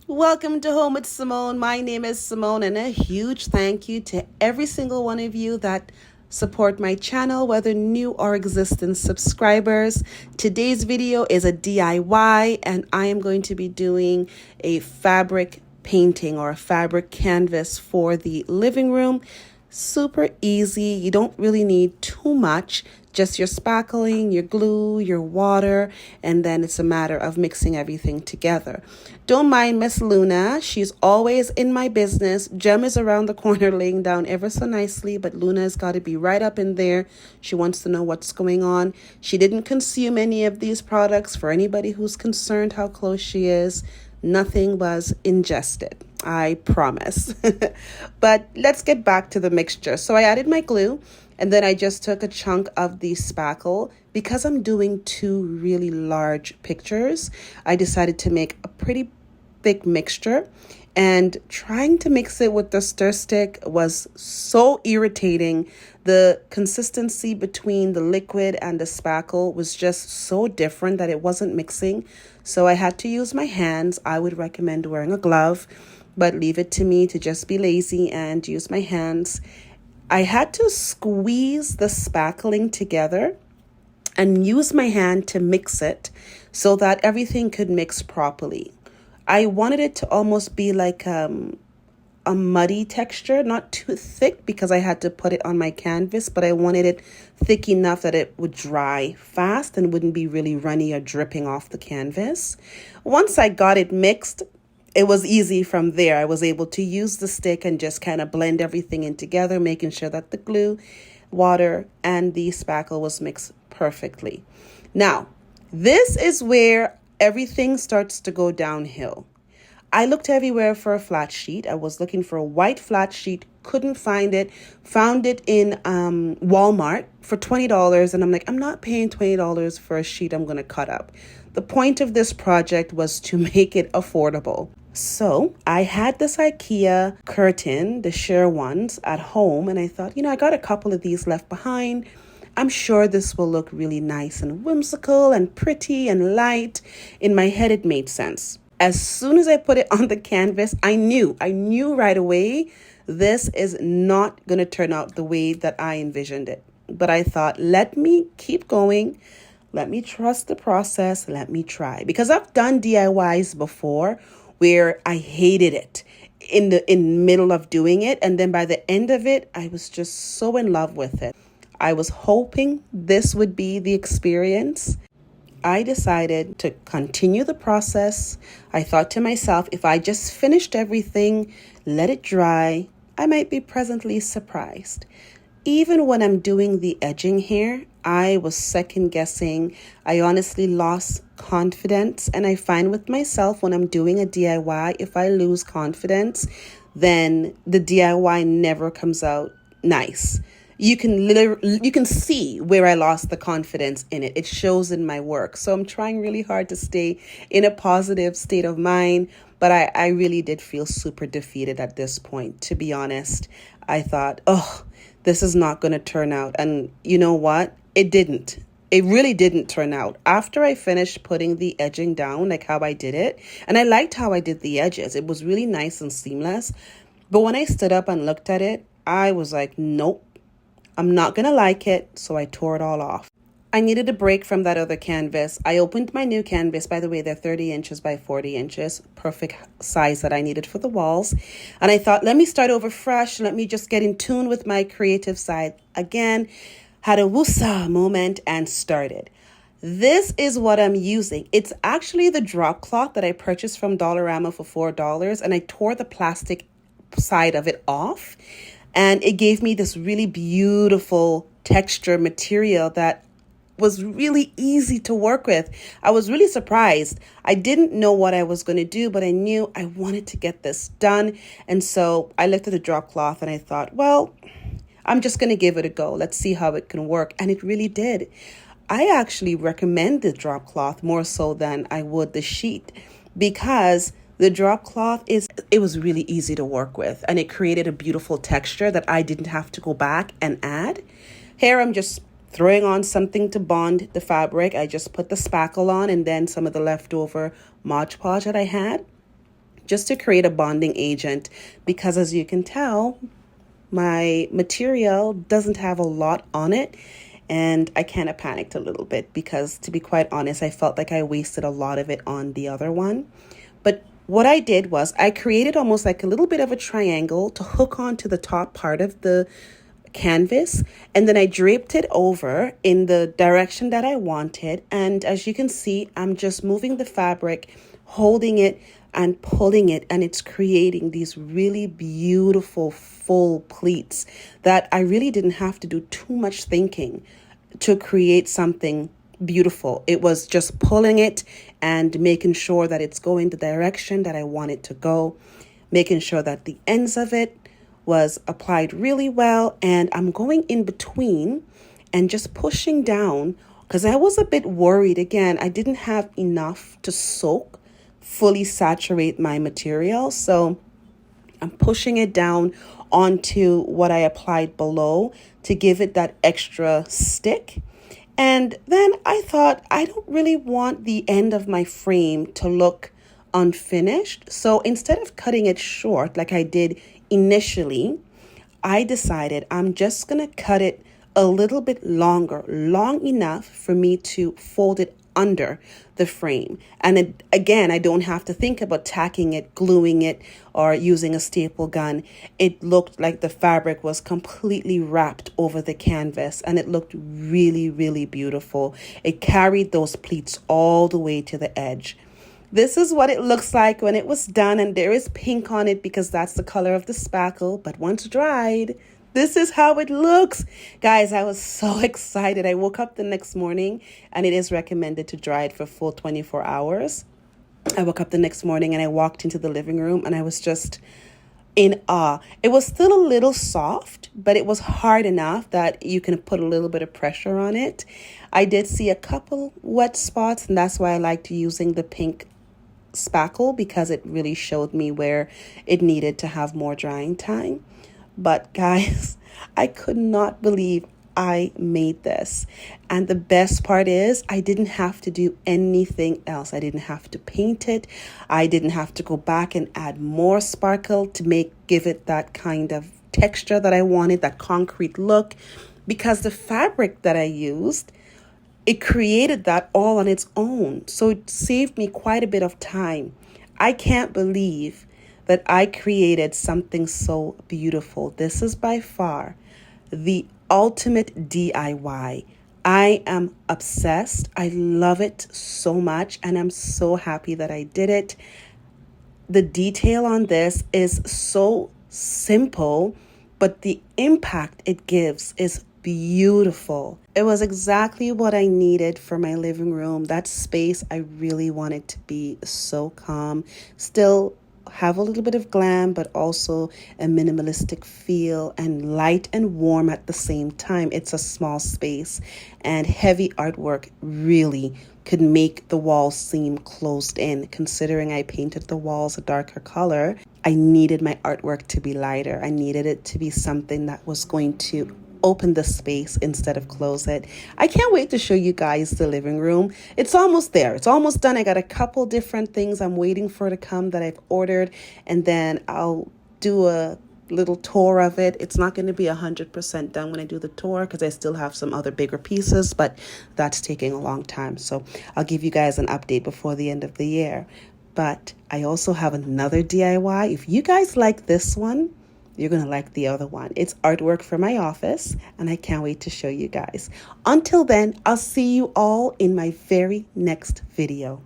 Welcome to Home with Simone. My name is Simone, and a huge thank you to every single one of you that support my channel, whether new or existing subscribers. Today's video is a DIY, and I am going to be doing a fabric painting or a fabric canvas for the living room. Super easy. You don't really need too much, just your spackling, your glue, your water, and then it's a matter of mixing everything together. Don't mind Miss Luna. She's always in my business. Jem is around the corner laying down ever so nicely, but Luna's got to be right up in there. She wants to know what's going on. She didn't consume any of these products. For anybody who's concerned how close she is, nothing was ingested, I promise. But let's get back to the mixture. So I added my glue, and then I just took a chunk of the spackle. Because I'm doing two really large pictures, I decided to make a pretty thick mixture, and trying to mix it with the stir stick was so irritating. The consistency between the liquid and the spackle was just so different that it wasn't mixing. So I had to use my hands. I would recommend wearing a glove, but leave it to me to just be lazy and use my hands. I had to squeeze the spackling together and use my hand to mix it so that everything could mix properly. I wanted it to almost be like a muddy texture, not too thick because I had to put it on my canvas, but I wanted it thick enough that it would dry fast and wouldn't be really runny or dripping off the canvas. Once I got it mixed, it was easy from there. I was able to use the stick and just kind of blend everything in together, making sure that the glue, water, and the spackle was mixed perfectly. Now, this is where everything starts to go downhill. I looked everywhere for a flat sheet. I was looking for a white flat sheet, couldn't find it, found it in Walmart for $20, and I'm like, I'm not paying $20 for a sheet I'm going to cut up. The point of this project was to make it affordable. So I had this IKEA curtain, the sheer ones, at home, and I thought, I got a couple of these left behind. I'm sure this will look really nice and whimsical and pretty and light. In my head, it made sense. As soon as I put it on the canvas, I knew right away, this is not going to turn out the way that I envisioned it. But I thought, let me keep going. Let me trust the process. Let me try. Because I've done DIYs before where I hated it in the middle of doing it. And then by the end of it, I was just so in love with it. I was hoping this would be the experience. I decided to continue the process. I thought to myself, if I just finished everything, let it dry, I might be pleasantly surprised. Even when I'm doing the edging here, I was second guessing. I honestly lost confidence. And I find with myself when I'm doing a DIY, if I lose confidence, then the DIY never comes out nice. You can see where I lost the confidence in it. It shows in my work. So I'm trying really hard to stay in a positive state of mind. But I really did feel super defeated at this point, to be honest. I thought, this is not going to turn out. And you know what? It didn't. It really didn't turn out. After I finished putting the edging down, like how I did it, and I liked how I did the edges. It was really nice and seamless. But when I stood up and looked at it, I was like, nope. I'm not going to like it, so I tore it all off. I needed a break from that other canvas. I opened my new canvas. By the way, they're 30 inches by 40 inches. Perfect size that I needed for the walls. And I thought, let me start over fresh. Let me just get in tune with my creative side again. Had a woosah moment and started. This is what I'm using. It's actually the drop cloth that I purchased from Dollarama for $4. And I tore the plastic side of it off. And it gave me this really beautiful texture material that was really easy to work with. I was really surprised. I didn't know what I was going to do, but I knew I wanted to get this done. And so I looked at the drop cloth and I thought, well, I'm just going to give it a go. Let's see how it can work. And it really did. I actually recommend the drop cloth more so than I would the sheet because the drop cloth it was really easy to work with, and it created a beautiful texture that I didn't have to go back and add. Here I'm just throwing on something to bond the fabric. I just put the spackle on and then some of the leftover Mod Podge that I had. just to create a bonding agent, because as you can tell, my material doesn't have a lot on it. And I kind of panicked a little bit because, to be quite honest, I felt like I wasted a lot of it on the other one. But what I did was I created almost like a little bit of a triangle to hook onto the top part of the canvas, and then I draped it over in the direction that I wanted. And as you can see, I'm just moving the fabric, holding it and pulling it, and it's creating these really beautiful full pleats that I really didn't have to do too much thinking to create something beautiful. It was just pulling it and making sure that it's going the direction that I want it to go, making sure that the ends of it was applied really well. And I'm going in between and just pushing down, because I was a bit worried. Again, I didn't have enough to soak, fully saturate my material. So I'm pushing it down onto what I applied below to give it that extra stick. And then I thought, I don't really want the end of my frame to look unfinished. So instead of cutting it short like I did initially, I decided I'm just going to cut it a little bit longer, long enough for me to fold it under the frame. And again, I don't have to think about tacking it, gluing it, or using a staple gun. It looked like the fabric was completely wrapped over the canvas, and it looked really, really beautiful. It carried those pleats all the way to the edge. This is what it looks like when it was done, and there is pink on it because that's the color of the spackle. But once dried, this is how it looks. Guys, I was so excited. I woke up the next morning, and it is recommended to dry it for full 24 hours. I woke up the next morning and I walked into the living room, and I was just in awe. It was still a little soft, but it was hard enough that you can put a little bit of pressure on it. I did see a couple wet spots, and that's why I liked using the pink spackle, because it really showed me where it needed to have more drying time. But guys, I could not believe I made this. And the best part is I didn't have to do anything else. I didn't have to paint it. I didn't have to go back and add more sparkle to give it that kind of texture that I wanted, that concrete look, because the fabric that I used, it created that all on its own. So it saved me quite a bit of time. I can't believe that I created something so beautiful. This is by far the ultimate DIY. I am obsessed. I love it so much, and I'm so happy that I did it. The detail on this is so simple, but the impact it gives is beautiful. It was exactly what I needed for my living room. That space, I really wanted to be so calm, still have a little bit of glam, but also a minimalistic feel, and light and warm at the same time. It's a small space, and heavy artwork really could make the walls seem closed in. Considering I painted the walls a darker color, I needed my artwork to be lighter. I needed it to be something that was going to open the space instead of close it. I can't wait to show you guys the living room. It's almost there. It's almost done. I got a couple different things I'm waiting for to come that I've ordered, and then I'll do a little tour of it. It's not going to be 100% done when I do the tour because I still have some other bigger pieces, but that's taking a long time. So I'll give you guys an update before the end of the year. But I also have another DIY. If you guys like this one, you're going to like the other one. It's artwork for my office, and I can't wait to show you guys. Until then, I'll see you all in my very next video.